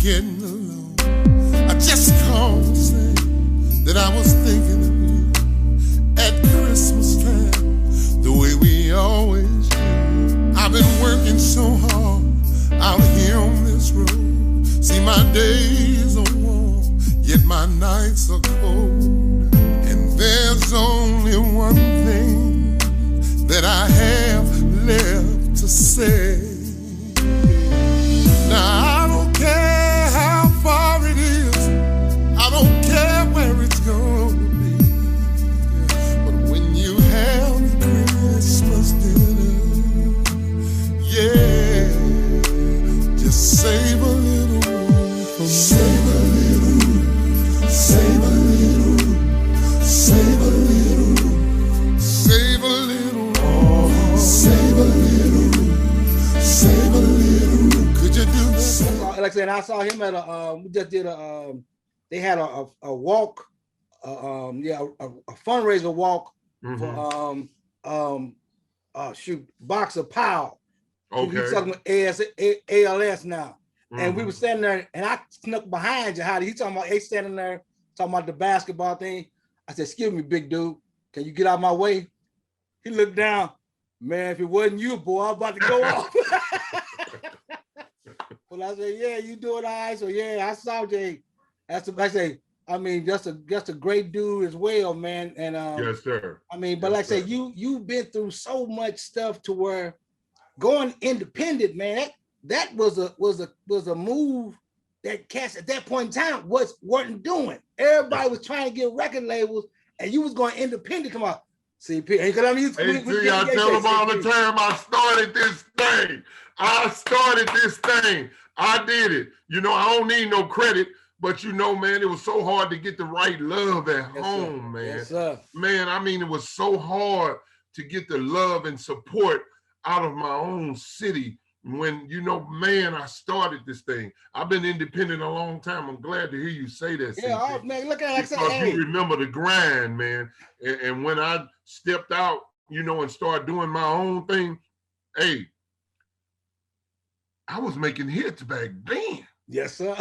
getting along. I just called to say that I was thinking of you at Christmas time, the way we always do. I've been working so hard out here on this road. See, my days are warm, yet my nights are cold. And there's only one thing that I have left to say. Now I don't care how far it is, I don't care where it's gonna be, but when you have Christmas dinner, yeah, just save a little for me. Save a little, save a little, save a little, save a little, save a little, save a little. Could you do that? Like I said, I saw him at a. We just did a. They had a walk, a fundraiser walk for Boxer Powell. Okay. He's talking about ALS now, and we were standing there, and I snuck behind you. How he talking about? He standing there talking about the basketball thing. I said, "Excuse me, big dude, can you get out of my way?" He looked down. Man, if it wasn't you, boy, I'm about to go off. Well, I said, yeah, you doing all right? So yeah, I saw Jay. I say, I mean, just a great dude as well, man. And yes, sir. I mean, but yes, like I said, you've been through so much stuff to where going independent, man, that was a move that cats at that point in time weren't doing. Everybody was trying to get record labels, and you was going independent. Come on. CP, I tell them all the time, I started this thing. I did it. You know, I don't need no credit, but you know, man, it was so hard to get the right love at home, man. Yes, sir. Man, I mean, it was so hard to get the love and support out of my own city when, you know, man, I started this thing. I've been independent a long time. I'm glad to hear you say that. Yeah, oh, man, look at it. Because you remember the grind, man. And when I stepped out, you know, and started doing my own thing, hey, I was making hits back then. Yes, sir.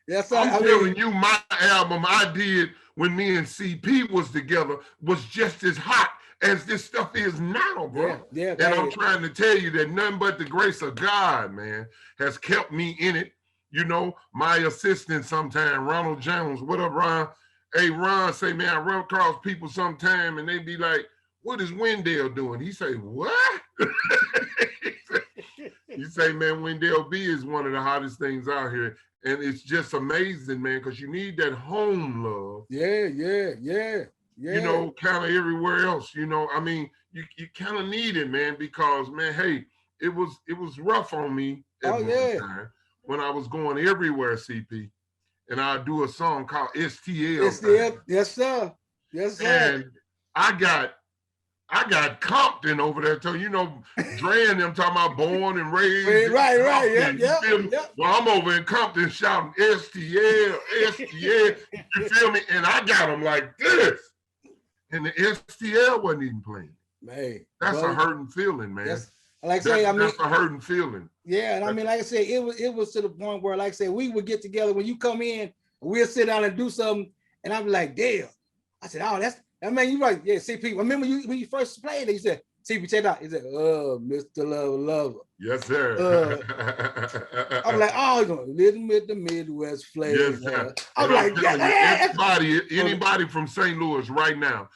Yes, sir. I'm telling you, my album I did when me and CP was together was just as hot as this stuff is now, bro. Yeah, and I'm trying to tell you that nothing but the grace of God, man, has kept me in it. You know, my assistant sometime, Ronald Jones, what up, Ron? Hey, Ron, say, man, I run across people sometime and they be like, what is Wendell doing? He say, what? You say, man, Wendell B is one of the hottest things out here. And it's just amazing, man, because you need that home love. Yeah. You know, kind of everywhere else, you know. I mean, you kind of need it, man, because, man, hey, it was rough on me at one time when I was going everywhere, CP. And I'd do a song called STL. STL, yes, sir. Yes, sir. And I got Compton over there, too. You know, Dre and them talking about born and raised. Right, yeah. Well, I'm over in Compton shouting STL. You feel me? And I got them like this. And the STL wasn't even playing. Man. That's a hurting feeling, man. That's a hurting feeling. Yeah, and I mean, like I said, it was to the point where, like I said, we would get together when you come in, we'll sit down and do something, and I'm like, damn. I said, oh, I mean, you're right. Yeah, CP. Remember when you first played it, you said, CP, check it out. He said, Mr. Lover. Yes, sir. I'm like, oh, he's going to live with the Midwest flavor. Yes, sir. I'm like, anybody from St. Louis right now,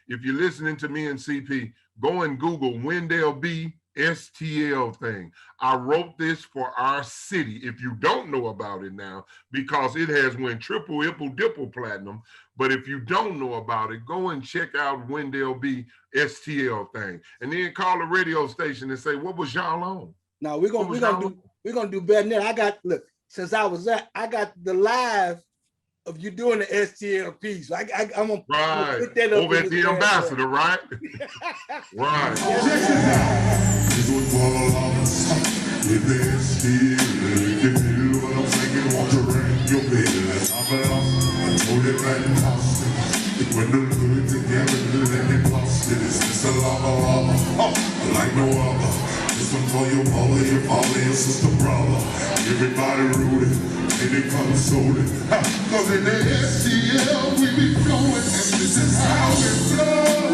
if you're listening to me and CP, go and Google Wendell B. STL thing. I wrote this for our city. If you don't know about it now, because it has went triple, dipple platinum. But if you don't know about it, go and check out Wendell B. STL thing, and then call the radio station and say, "What was y'all on?" Now we're gonna do better than that. Since I was there, I got the live of you doing the STL piece. I'm gonna put that up over at the ambassador, right? Right. When the hood together, let me bust it. It's a lava, like no other. It's one for your mother, your father, your sister, brother. Everybody rooting, and they come solid. Cause in the STL we be flowing, and this is how we flow.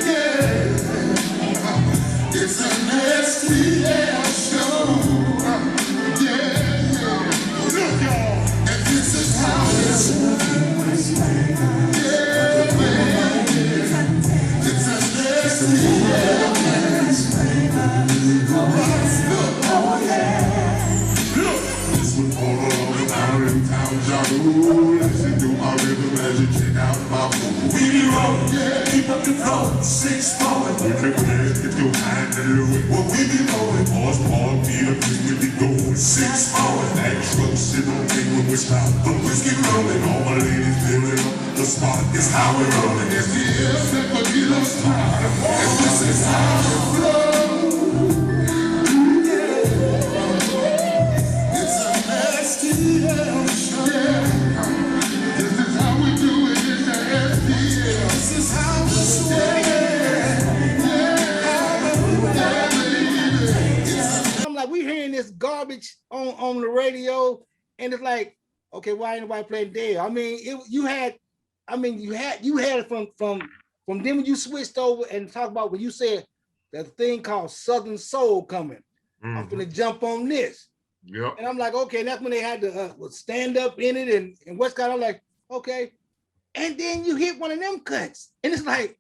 Yeah, it's an STL show. Yeah, look y'all, and this is how it's listen to my rhythm as you check out my food. We be rolling, yeah, keep up the flow, 6-4. We can dance, get your hand to do it. Well, we be rolling, pause, beat up, we be going 6-4. That truck shit don't take when we stop, but we keep rolling. All my ladies feeling up the spot, it's how we rolling. It's the air that will get us tired, and this is how we flow. It's a nasty hell show. This is how we do it in the STL. This is how we sway. I'm like, we hearing this garbage on the radio, and it's like, okay, why ain't nobody playing Dale? I mean, you had it from then when you switched over and talk about when you said that thing called Southern Soul coming. Mm-hmm. I'm gonna jump on this. Yep. And I'm like, okay, and that's when they had to stand up in it and Westcott. I'm like, okay. And then you hit one of them cuts, and it's like,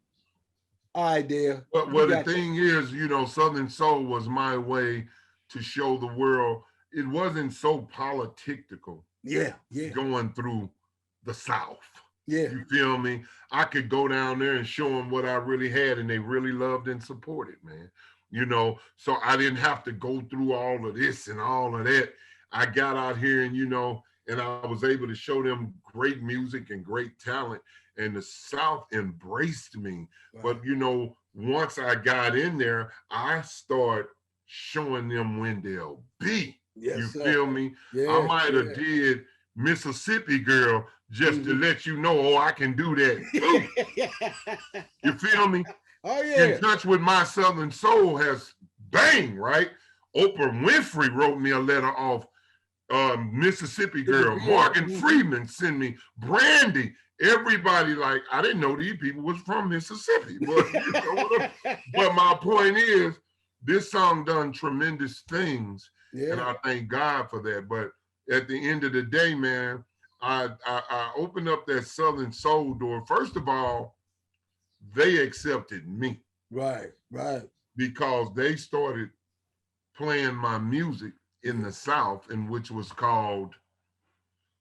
all right, Dale. But the thing is, Southern Soul was my way to show the world it wasn't so political. Yeah. Going through the South. Yeah. You feel me? I could go down there and show them what I really had, and they really loved and supported, man. So I didn't have to go through all of this and all of that. I got out here and I was able to show them great music and great talent, and the South embraced me. Wow. But once I got in there, I start showing them Wendell B. Yes, you sir. Feel me? Yeah, I might have did Mississippi Girl just to let you know, I can do that too. You feel me? Oh yeah. In Touch with My Southern Soul has bang, right? Oprah Winfrey wrote me a letter off Mississippi Girl. Morgan Freeman sent me Brandy. Everybody, like, I didn't know these people was from Mississippi. But, but my point is, this song done tremendous things. Yeah. And I thank God for that. But at the end of the day, man, I opened up that Southern Soul door. First of all, they accepted me. Right. Because they started playing my music in the South, in which was called,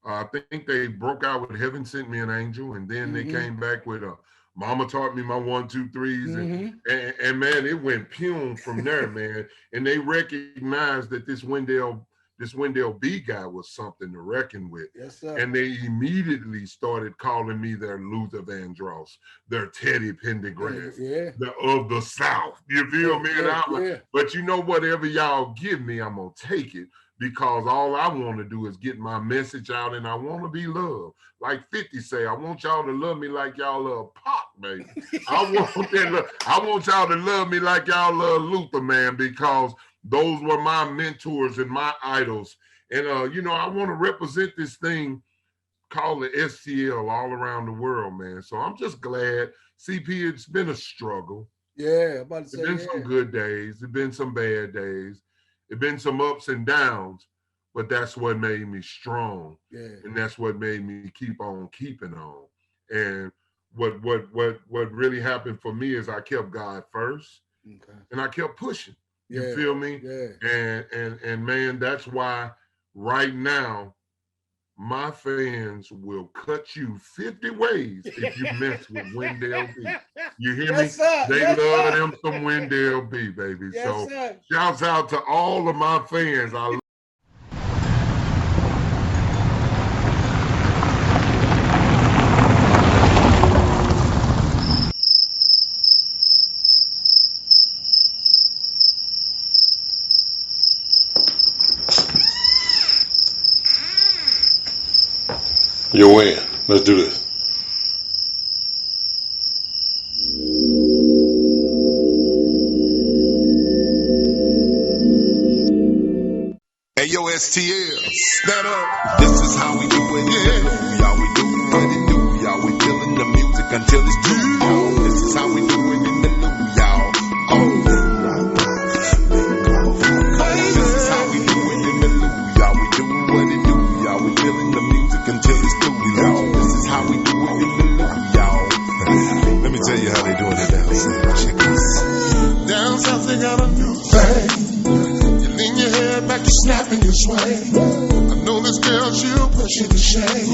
I think they broke out with Heaven Sent Me an Angel, and then they came back with Mama Taught Me My 1, 2, 3s, and man, it went pum from there, man. And they recognized that this Wendell B guy was something to reckon with. Yes, sir. And they immediately started calling me their Luther Vandross, their Teddy Pendergrass, of the South. You feel me? And I'm like, but whatever y'all give me, I'm gonna take it, because all I want to do is get my message out, and I want to be loved. Like 50 say, I want y'all to love me like y'all love Pop, baby. I want y'all to love me like y'all love Luther, man, because those were my mentors and my idols. And, I want to represent this thing called the STL all around the world, man. So I'm just glad. CP, it's been a struggle. Yeah, I'm about to say, it's been some good days. It's been some bad days. It's been some ups and downs, but that's what made me strong. Yeah. And that's what made me keep on keeping on. And what really happened for me is I kept God first, and I kept pushing. You feel me? Yeah. And man, that's why right now my fans will cut you 50 ways if you mess with Wendell B. You hear me? Sir. They love them some Wendell B, baby. So shouts out to all of my fans. Yo, Wayne, let's do this. yo, STL, stand up. This is how we do it. Yeah, y'all, we do what it do, y'all. We feeling the music until it's true, y'all. This is how we do it in the loop, y'all. Oh, this is how we do it in the loop, y'all. We do what it do, y'all. We feeling the music until it's through, y'all. This is how we do it in the loop, y'all. Let me tell you how they doing it down south. Check this. Down south they got a new thing. You lean your head back, you snap and you sway. I know this girl, she'll push you to shame.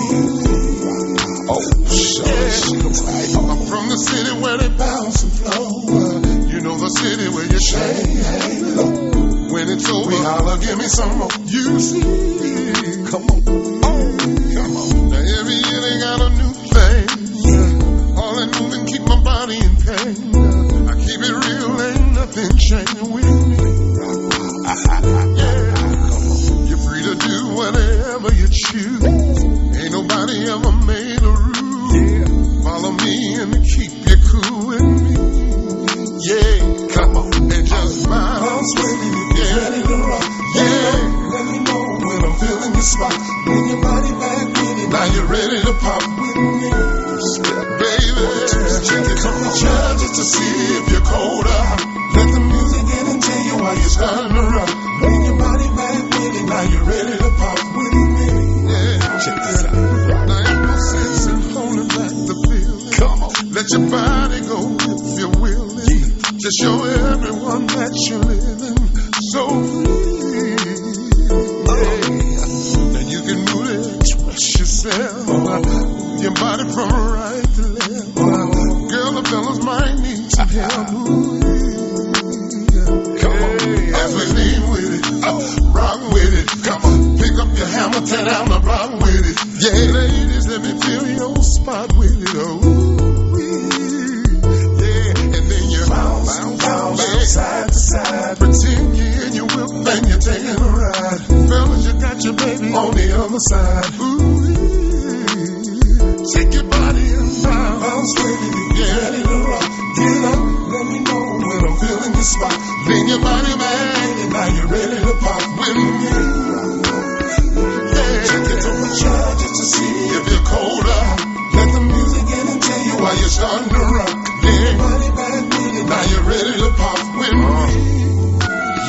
Oh, shucks. Yeah. I'm from the city where they bounce and flow. You know the city where you shake low. When it's over, holler, give me some more. You see, Come on. come on. Now every year they got a new thing. All that moving keep my body in pain. I keep it real, ain't nothing changing with me. Yeah, you're free to do whatever you choose. Ain't nobody ever made a rule. Follow me and keep you cool with me. Yeah, Come on. and just bounce with me. Yeah, ready to rock. Yeah, let me know when I'm feeling your spot. Bring your body back with it. Now you're ready to pop with me. Baby, check it from the charges to see if you're cold or hot. Let the music in and tell you why you're starting to rock. Bring your body back with it. Now you're ready to pop with me. Yeah, Check this out. now ain't no sense in holding back the feeling. Come on. Let your body go if you're willing. Just show everyone that you're living so free. Yeah. And you can move to express yourself. Move your body from right to left. Girl, the fellas might need some help. Come on. As we lean with it, rock with it. Come on, pick up your hammer, tear down the block with it. Yeah, ladies, let me feel your spot with it. Oh, yeah, and then you bounce, side to side. Pretend you're in your whip and you're taking a ride. Fellas, you got your baby on the other side. Ooh, take your body and bounce with it. Yeah, ready to rock. Get up, let me know when I'm feeling your spot. Bring your body back, and now you're ready to pop with me. Yeah, check it on the charges to see if you're cold or hot. Let the music in and tell you why you're starting to rock. Bring your body back with it, now you're ready to pop with me.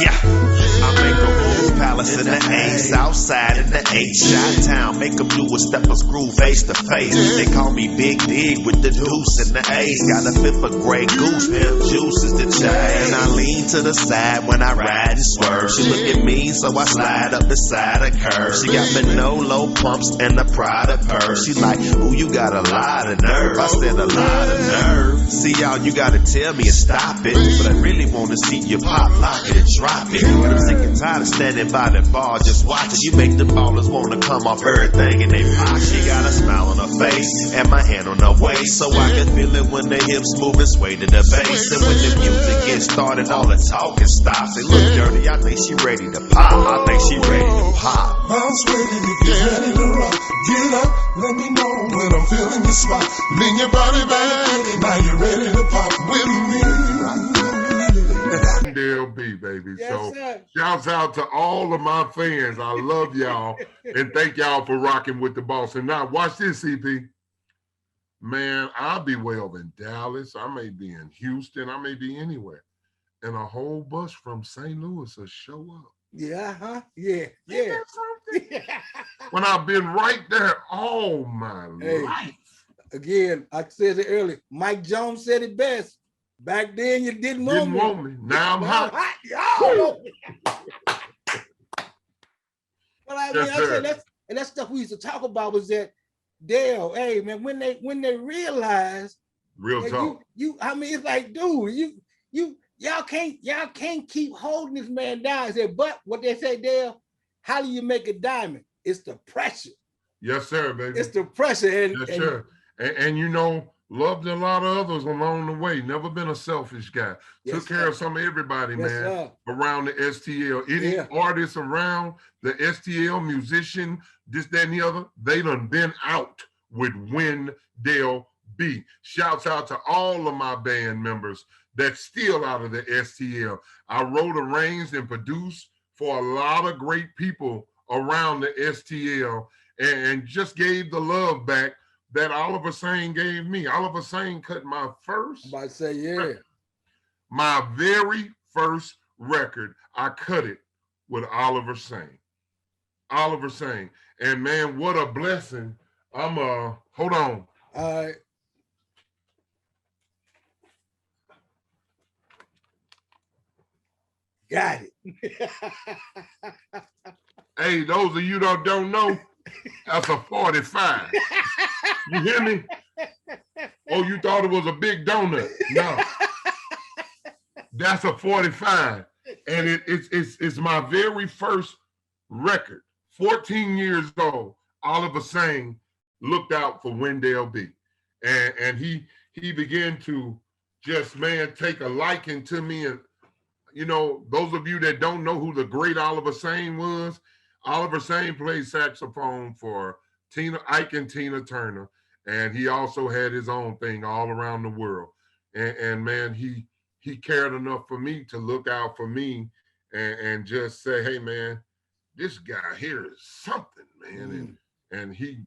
Yeah, I make a move, palace in the A, south side in the H, shot town, make them do a step of screw face to face. They call me Big Dig with the deuce and the A's, got a fifth of Grey Goose, pimp juice is the chain. I lean to the side when I ride and swerve. She look at me, so I slide up the side of curve. She got Manolo pumps and a Prada purse. She like, ooh, you got a lot of nerve. I said a lot of nerve. See y'all, you gotta tell me and stop it, but I really wanna see you pop, lock it and drop it. But I'm sick and tired of standing by the bar just watching. You make the ballers wanna come off everything in they pocket. She got a smile on her face and my hand on her waist, so I can feel it when the hips move and sway to the bass. And when the music gets started, all the talking stops. It look dirty, I think she ready to pop. I think she ready to pop. Bounce with it if you're ready to rock. Get up, let me know when I'm feeling your spot. Bring your body back, and now you're ready to pop with me. Wendell B, baby. Yes, So sir. shouts out to all of my fans. I love y'all and thank y'all for rocking with the boss. And now watch this, CP. Man, I'll be well in Dallas. I may be in Houston. I may be anywhere. And a whole bus from St. Louis will show up. Yeah, huh? Yeah, yeah. When I've been right there all my Hey. life. Again, I said it earlier. Mike Jones said it best. Back then, you didn't want me. Now I'm hot. Yo! But I mean, Yes, I sir. said that stuff we used to talk about was that Dale, hey man, when they realized Real that talk. I mean, it's like, dude, y'all can't keep holding this man down. I said, but what they say, Dale, how do you make a diamond? It's the pressure. Yes, sir, baby. It's the pressure. Yes, sir. And you know, loved a lot of others along the way. Never been a selfish guy. Yes, Took care of some of everybody, Yes, man, sir. around the STL. Any Yeah. artist around the STL, musician, this, that, and the other, they done been out with Wendell B. Shouts out to all of my band members that's still out of the STL. I wrote, arranged, and produced for a lot of great people around the STL and just gave the love back that Oliver Sane gave me. Oliver Sane cut my first. I'm about to say, yeah. My very first record, I cut it with Oliver Sane. Oliver Sane. And man, what a blessing. Hold on. All right. Got it. Hey, those of you that don't know, that's a 45. You hear me? Oh, you thought it was a big donut. No. That's a 45. And it's my very first record. 14 years old, Oliver Sane looked out for Wendell B. And he began to just, man, take a liking to me. And, you know, those of you that don't know who the great Oliver Sane was, Oliver Sane played saxophone for Ike and Tina Turner. And he also had his own thing all around the world. And man, he cared enough for me to look out for me and just say, hey, man, this guy here is something, man. And he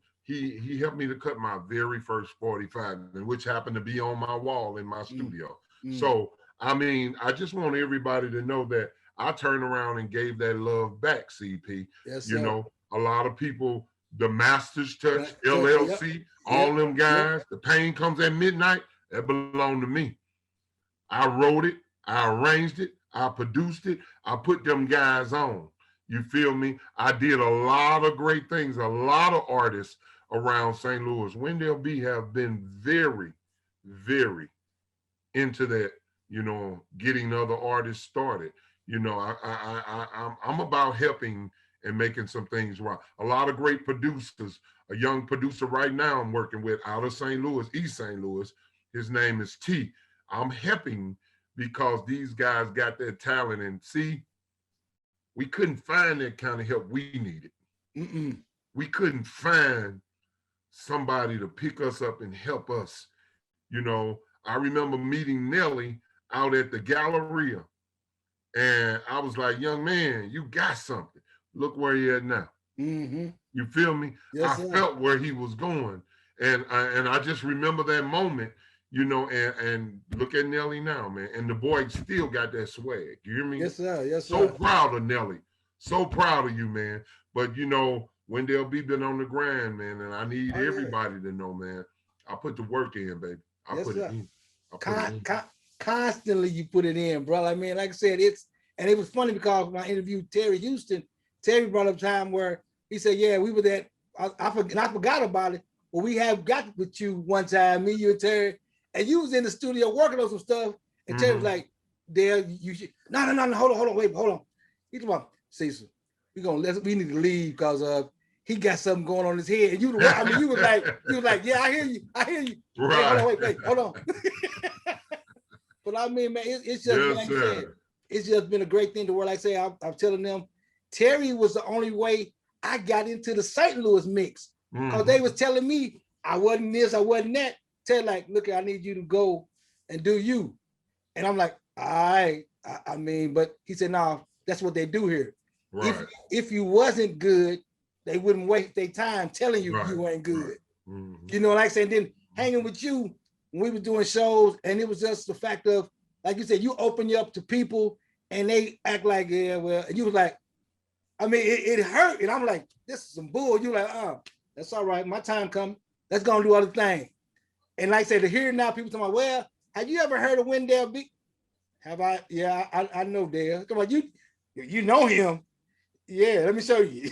helped me to cut my very first 45, which happened to be on my wall in my studio. So, I mean, I just want everybody to know that I turned around and gave that love back, CP. Yes, you sir. know, a lot of people, the Masters Touch, LLC, all them guys, The Pain Comes at Midnight, that belonged to me. I wrote it, I arranged it, I produced it, I put them guys on. You feel me? I did a lot of great things, a lot of artists around St. Louis. Wendell B have been very, very into that, you know, getting other artists started. You know, I'm about helping and making some things right. A lot of great producers, a young producer right now I'm working with out of St. Louis, East St. Louis, his name is T. I'm helping because these guys got that talent, and see, we couldn't find that kind of help we needed. We couldn't find somebody to pick us up and help us. You know, I remember meeting Nelly out at the Galleria, and I was like, young man, you got something. Look where he at now. You feel me? Yes, I felt where he was going. And I just remember that moment, you know, and look at Nelly now, man. And the boy still got that swag. You hear me? Yes, sir. Yes, sir. So proud of Nelly. So proud of you, man. But, you know, Wendell B been on the grind, man. And I need everybody to know, man. I put the work in, baby. I put it in. Constantly you put it in, bro. I mean, like I said, and it was funny because when I interviewed Terry Houston, Terry brought up a time where he said, yeah, we were that, I forgot about it, but we have got with you one time, me, you, and Terry, and you was in the studio working on some stuff, and Terry was like, Dale, you should, no, hold on, wait, hold on. He's about, Cecil, we need to leave because he got something going on in his head. And you was like, yeah, I hear you. Right. Hey, hold on. But I mean, man, it's just, like I said, it's just been a great thing to where, like I say, I'm telling them, Terry was the only way I got into the St. Louis mix. Because they was telling me I wasn't this, I wasn't that. Terry like, look, I need you to go and do you. And I'm like, all right. I mean, but he said, no, that's what they do here. Right. If you wasn't good, they wouldn't waste their time telling you you weren't good. You know, like I said, then hanging with you when we were doing shows, and it was just the fact of, like you said, you open you up to people and they act like, yeah, well, and you was like, I mean, it hurt. And I'm like, this is some bull. You're like, oh, that's all right. My time come. Let's go and do other things. And like I said, to hear now people talking about, well, have you ever heard of Wendell B? Have I? Yeah, I know Dale. Come on, you know him. Yeah, let me show you.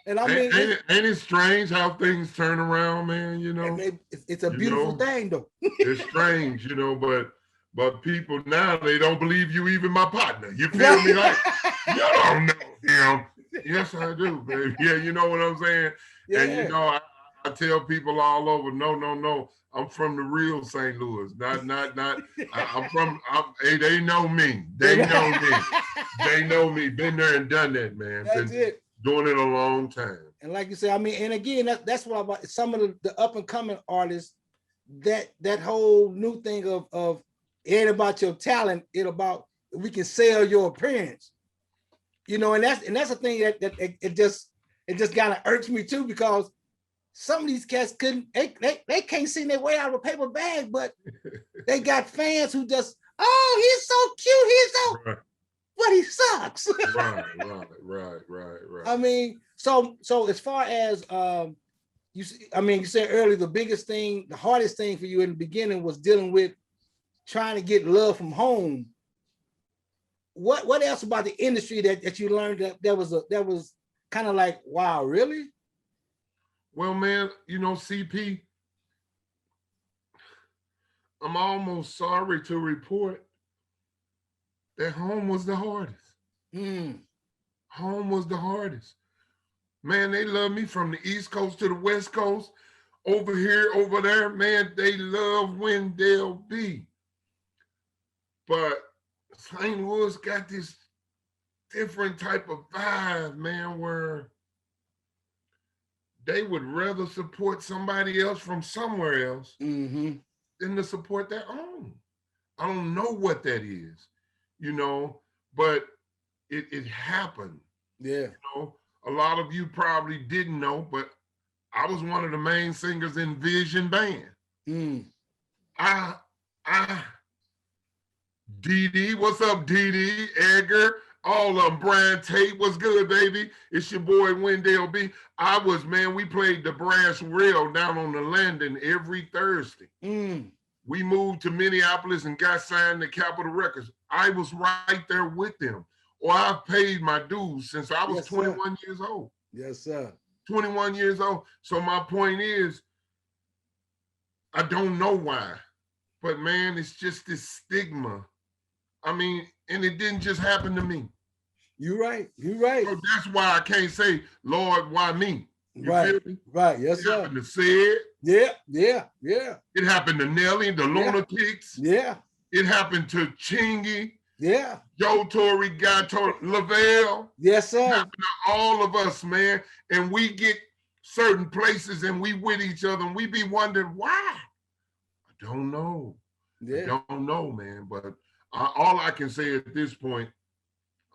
And I mean, ain't it strange how things turn around, man? You know, it's a beautiful thing, though. It's strange, you know, but people now, they don't believe you even my partner. You feel me? Like, you don't know him. Yes, I do, baby. Yeah, you know what I'm saying? Yeah. And you know, I tell people all over, no. I'm from the real St. Louis. Hey, they know me. They know me. Been there and done that, man. That's it. Doing it a long time. And like you said, I mean, and again, that's what about some of the up and coming artists, that whole new thing of it ain't about your talent, it about we can sell your appearance. You know, and that's the thing that it just kind of irks me too, because some of these cats they can't sing their way out of a paper bag, but they got fans who just, oh, he's so cute, he's so, Right. but he sucks. Right. I mean, so as far as you said earlier, the biggest thing, the hardest thing for you in the beginning was dealing with trying to get love from home. What else about the industry that you learned that was kind of like, wow, really? Well, man, you know, CP, I'm almost sorry to report that home was the hardest. Home was the hardest. Man, they love me from the East Coast to the West Coast, over here, over there. Man, they love Wendell B. But St. Louis got this different type of vibe, man, where they would rather support somebody else from somewhere else than to support their own. I don't know what that is, you know, but it happened. Yeah. You know, a lot of you probably didn't know, but I was one of the main singers in Vision Band. DD, what's up, DD? Edgar, all of them. Brian Tate, what's good, baby? It's your boy Wendell B. We played the brass rail down on the landing every Thursday. We moved to Minneapolis and got signed to Capitol Records. I was right there with them. Or I've paid my dues since I was 21 years old. Yes, sir. 21 years old. So my point is, I don't know why, but man, it's just this stigma. I mean, and it didn't just happen to me. You're right. So that's why I can't say, Lord, why me? You feel me? Right. Yes, sir. It happened to Sid. Yeah. It happened to Nelly, the Lunatics. Yeah. It happened to Chingy. Yeah. Joe Torre, Guy Torre, Lavelle. Yes, sir. It happened to all of us, man. And we get certain places and we with each other and we be wondering why. I don't know. Yeah. I don't know, man. But all I can say at this point,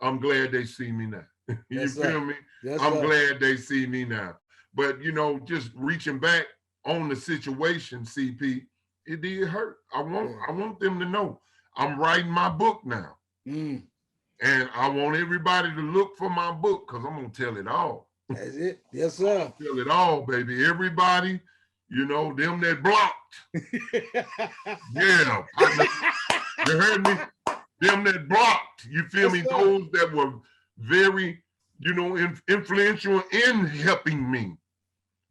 I'm glad they see me now. You feel me? Yes, I'm glad they see me now. But, you know, just reaching back on the situation, CP, it did hurt. I want them to know I'm writing my book now. And I want everybody to look for my book because I'm going to tell it all. That's it. Yes, sir. Tell it all, baby. Everybody, you know, them that blocked. Yeah. You heard me? Them that blocked. You feel me? Those that were very, you know, influential in helping me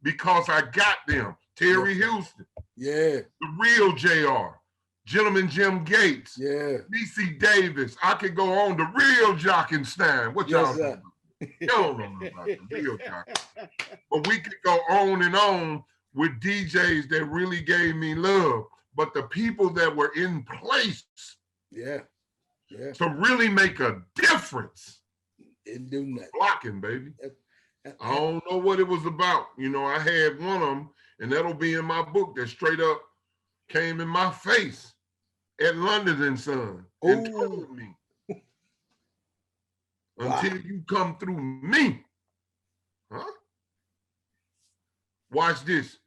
because I got them. Terry Houston. Yeah. The real JR. Gentleman Jim Gates. Yeah. B.C. Davis. I could go on. The real Jockenstein. What y'all know about? You don't know about the real Jockenstein. But we could go on and on with DJs that really gave me love. But the people that were in place to really make a difference. Didn't do nothing. Blocking, baby. I don't know what it was about. You know, I had one of them, and that'll be in my book that straight up came in my face at London and Son and told me, until you come through me, watch this.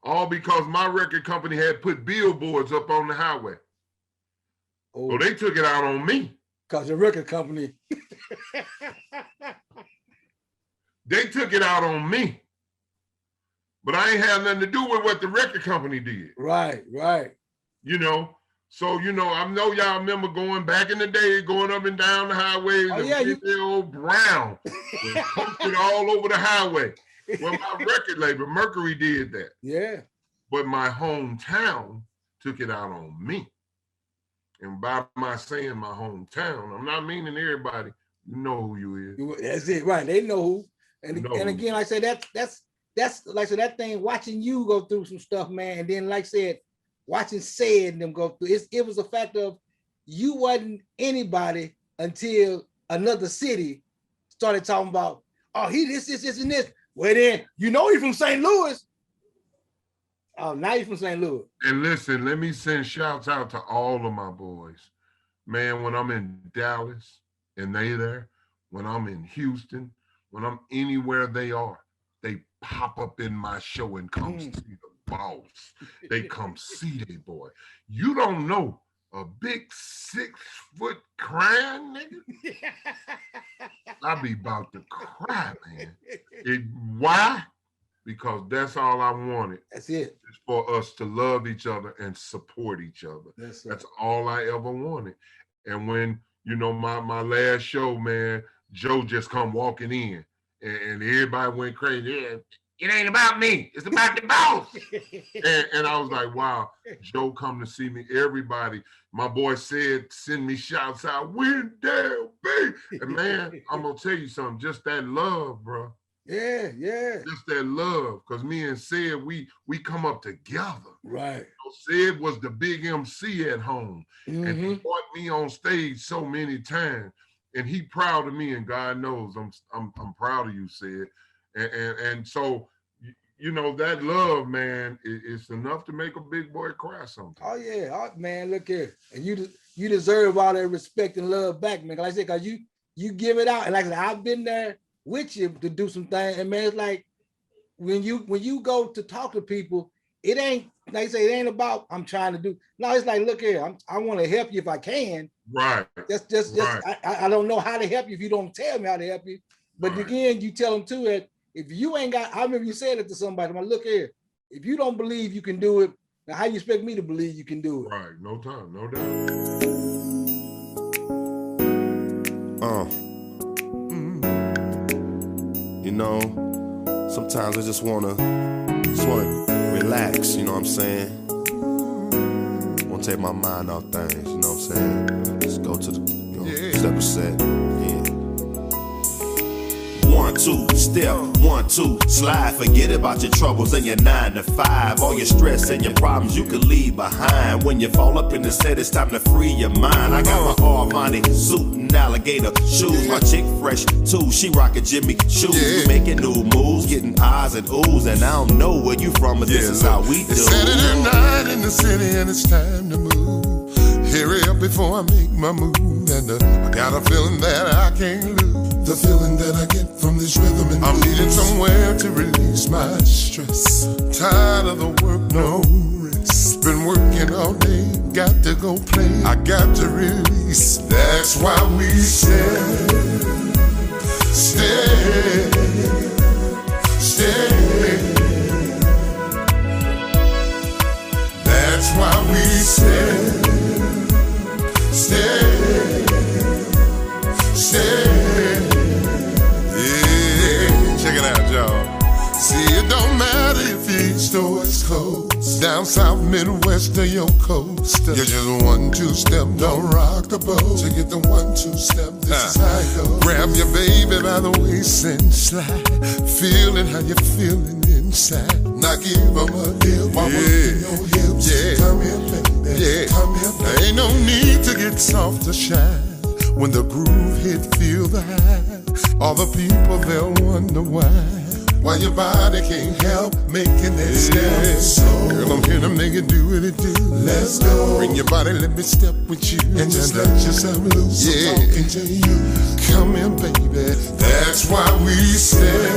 All because my record company had put billboards up on the highway. So they took it out on me. Because the record company. They took it out on me. But I ain't had nothing to do with what the record company did. Right. You know, so, you know, I know y'all remember going back in the day, going up and down the highway. Old Brown was posted all over the highway. Well, my record label, Mercury, did that. Yeah. But my hometown took it out on me. And by my saying my hometown, I'm not meaning everybody. You know who you is. That's it, right? They know who. And again, like I said, that's like I said, that thing. Watching you go through some stuff, man, and then like I said, watching Sid and them go through. It was a fact of you wasn't anybody until another city started talking about, oh, he this, and this. Well, then you know he's from St. Louis. Oh, now he's from St. Louis. And listen, let me send shouts out to all of my boys. Man, when I'm in Dallas and they there, when I'm in Houston, when I'm anywhere they are, they pop up in my show and come see the boss. They come see their boy. You don't know a big 6-foot crying nigga. I be about to cry, man. Why? Because that's all I wanted. That's it. It's for us to love each other and support each other. That's all I ever wanted. And when, you know, my last show, man, Joe just come walking in and everybody went crazy. Yeah, it ain't about me. It's about the boss. and I was like, wow, Joe come to see me. Everybody, my boy said, send me shouts out, Wendell, B. And man, I'm going to tell you something, just that love, bro. Yeah. Just that love, because me and Sid, we come up together. Right. So Sid was the big MC at home. And he brought me on stage so many times. And he proud of me, and God knows I'm proud of you, Sid. And so, you know, that love, man, it's enough to make a big boy cry sometimes. Oh yeah, man, look here. And you deserve all that respect and love back, man. Like I said, cause you give it out. And like I said, I've been there with you to do some things. And man, it's like when you go to talk to people, it ain't, like I say, it ain't about I'm trying to do. No, it's like, look here, I want to help you if I can. Right. Just right. I don't know how to help you if you don't tell me how to help you. But again, you tell them too that if you ain't got, I remember you said it to somebody, I'm like, look here, if you don't believe you can do it, now how you expect me to believe you can do it? Right, no time, no doubt. You know, sometimes I just wanna relax, you know what I'm saying? Wanna take my mind off things, you know what I'm saying? Just go to the, step a set, 1, 2, step, 1, 2, slide. Forget about your troubles and your 9 to 5. All your stress and your problems you can leave behind. When you fall up in the set, it's time to free your mind. I got my Armani suit and alligator shoes. My chick fresh too, she rockin' Jimmy shoes. We making new moves, getting eyes and oohs. And I don't know where you from, but this is how we do. It's Saturday night in the city and it's time to move. Hurry up before I make my move. And I got a feeling that I can't lose. The feeling that I get from this rhythm and I'm needing somewhere to release my stress. Tired of the work, no rest. Been working all day, got to go play. I got to release. That's why we stay. That's why we stay. Check it out, y'all. See, it don't matter if you're east or west coast, down south, midwest, or your coast. You're just 1, 2 step, don't rock the boat. To get the 1, 2 step, this is how it goes. Grab your baby by the waist and slide, feeling how you're feeling inside. Now give them a dip while working your hips. Come here, baby. Come here, baby. There ain't no need to get soft or shy. When the groove hit, feel the high. All the people, they'll wonder why your body can't help making that step. So, girl, I'm here to make it do what it do. Let's go. Bring your body, let me step with you. And just let yourself loose. I'm talking to you. Come here, baby. That's why we stay.